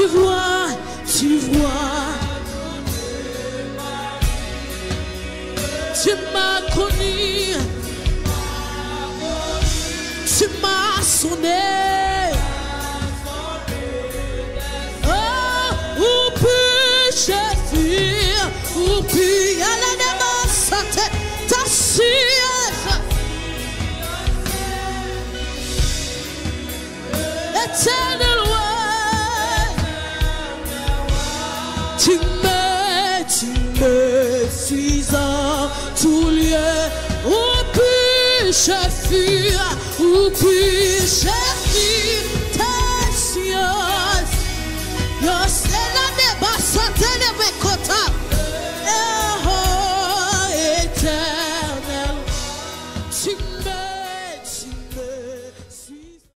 Tu vois, tu m'as connu, tu m'as sonné. Oh, où puis-je fuir, où puis aller devant sa tête, ta siège éternel, ouais. Tu me suis en tout lieu. Où puis-je fuir, où puis-je